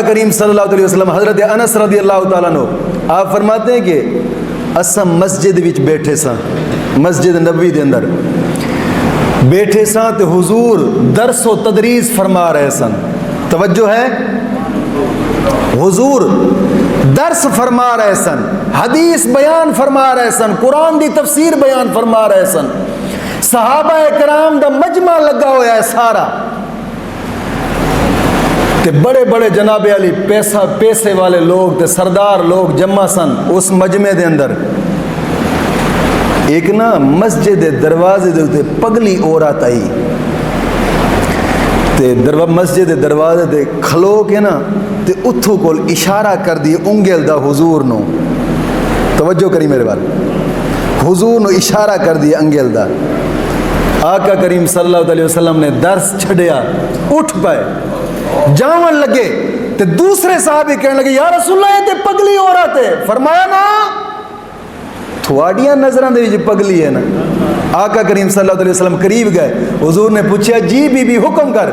کریم صلی اللہ علیہ وسلم حضرت انس رضی اللہ تعالیٰ عنہ آپ فرماتے ہیں کہ اساں مسجد وچ بیٹھے ساں، مسجد نبوی دے اندر بیٹھے ساں تے حضور درس و تدریس فرما رہے سن. توجہ ہے، حضور درس فرما رہے سن، حدیث بیان فرما رہے سن، قرآن دی تفسیر بیان فرما رہے سن. صحابہ کرام دا مجمع لگا ہوا ہے سارا، تے بڑے بڑے جناب علی پیسے والے لوگ تے سردار لوگ جمع سن اس مجمع دے اندر. ایک نا مسجد دروازے دے تے پگلی عورت آئی تے مسجد دروازے تے کھلو کے نا تے اتھو کول اشارہ کر دی انگل دا حضور نو. توجہ کری میرے بات، حضور نو اشارہ کر دی انگل دا. آقا کریم صلی اللہ علیہ وسلم نے درس چھڑیا، اٹھ پائے، جاون لگے تے دوسرے صحابی کہنے لگے یا رسول اللہ یہ تے پگلی عورت ہے. فرمایا نا تھوڑیاں نظران دے وچ پگلی ہے نا. آقا کریم صلی اللہ علیہ وسلم قریب گئے، حضور نے پوچھا جی بی بی حکم کر،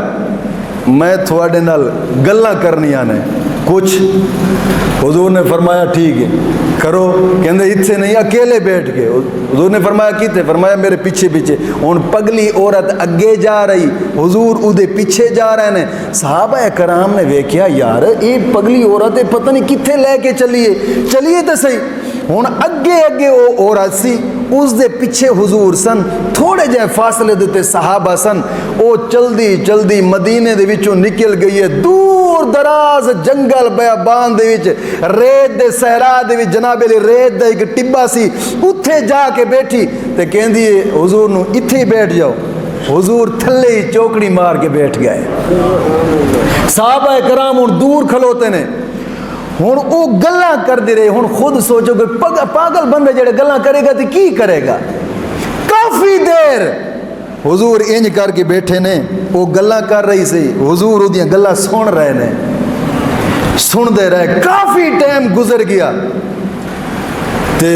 میں تھوڑے نال گلاں کرنی آنے کچھ. حضور نے فرمایا ٹھیک ہے کرو. کہندے اتھے نہیں اکیلے بیٹھ کے. حضور نے فرمایا کیتے؟ فرمایا میرے پیچھے پیچھے. ہن پگلی عورت اگے جا رہی، حضور اودے پیچھے جا رہے ہیں. صحابہ کرام نے ویکھیا یار اے پگلی عورت پتہ نہیں کتھے لے کے چلیے تے صحیح. ہن اگے وہ عورت سی، اس دے پیچھے حضور سن، تھوڑے جے فاصلے دیتے صحابہ سن. او چلدی مدینے دے وچوں نکل گئی ہے دور دراز جنگل بیابان دے وچ، ریت دے صحرا دے وچ جناب علی ریت دا ایک ٹبا سی، اتھے جا کے بیٹھی تے کہندی ہے حضور نو اتھے ہی بیٹھ جاؤ. حضور تھلے ہی چوکڑی مار کے بیٹھ گئے. صحابہ کرام ہن دور کھلوتے نے، ہن او گلاں کر دے رہے. ہن خود سوچو کہ پاگل بندے جڑے گلاں کرے گا تے کی کرے گا. کافی دیر حضور انج کر کے بیٹھے نے، وہ گلاں کر رہی سی، حضور اودیاں گلاں سن رہے نے، سن دے رہے. کافی ٹائم گزر گیا تے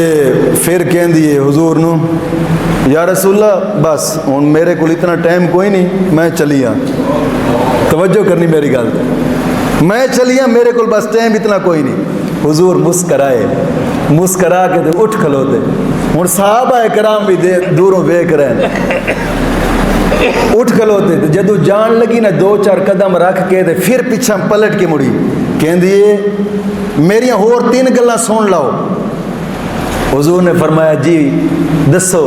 پھر کہندی ہے حضور نو یا رسول اللہ بس ہن میرے کو اتنا ٹائم کوئی نہیں، میں چلی ہاں. توجہ کرنی میری گل، میں چلی ہاں، میرے کو بس ٹائم اتنا کوئی نہیں. حضور مسکرا کے تے اٹھ کھلوتے. ہن صحابہ کرام بھی دوروں ویکھ رہے ہیں، اٹھ کھلوتے. جدو جان لگی نا 2-4 قدم رکھ کے تے پھر پیچھے پلٹ کے مڑی. کہندی ہے میریاں ہور 3 گلاں سن لاؤ. حضور نے فرمایا جی دسو،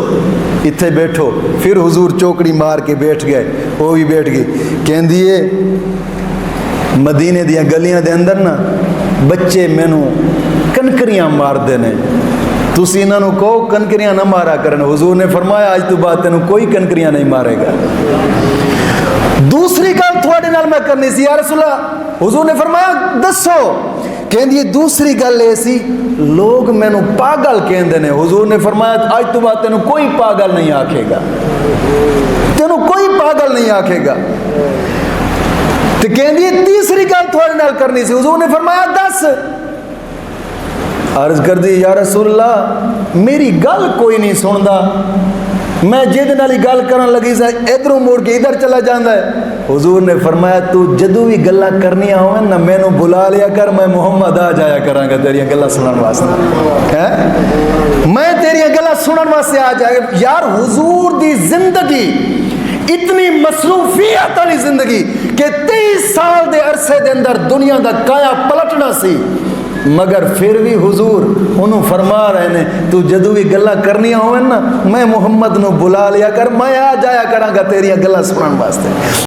اتھے بیٹھو. پھر حضور چوکڑی مار کے بیٹھ گئے، وہ بھی بیٹھ گئی. کہندی ہے مدینے دیاں گلیاں دے اندر نا بچے مینوں کنکریاں مار دے نے، تسی انہاں نوں کہو کنکریاں نہ مارا کرن. حضور نے فرمایا آج تو بعد تینوں کوئی کنکریاں نہیں مارے گا. دوسری گل تھوڑے نال میں کرنی سی یا رسول اللہ. حضور نے فرمایا دسو. کہندی دوسری گل اے سی لوگ مینوں پاگل کہندے نے. حضور نے فرمایا آج تو بعد تینوں کوئی پاگل نہیں آکھے گا، تینوں کوئی پاگل نہیں آکھے گا. تو کہندی تیسری گل تھوڑے نال کرنی سی. حضور نے فرمایا دس. عرض کر دی یا رسول اللہ میری گل کوئی نہیں سندا، میں جد نالی گل کرن لگی سا ادھروں موڑ کے ادھر چلا جاندا ہے. حضور نے فرمایا تو جدو بھی گلاں کرنیاں ہوئیں نا مینوں بلا لیا کر، میں محمد آ جایا کراں گا تیریاں گلاں سنن واسطے. میں تیریاں گلاں سنن واسطے آ جایا. یار حضور دی زندگی اتنی مصروفیت والی زندگی کہ 23 سال دے عرصے دے اندر دنیا دا کایا پلٹنا سی، مگر پھر بھی حضور انہوں فرما رہے نے تو جدو بھی گلاں کرنیاں ہوئیں نا میں محمد نو بلا لیا کر، میں آ جایا کراں گا تیریاں گلاں سنن واسطے.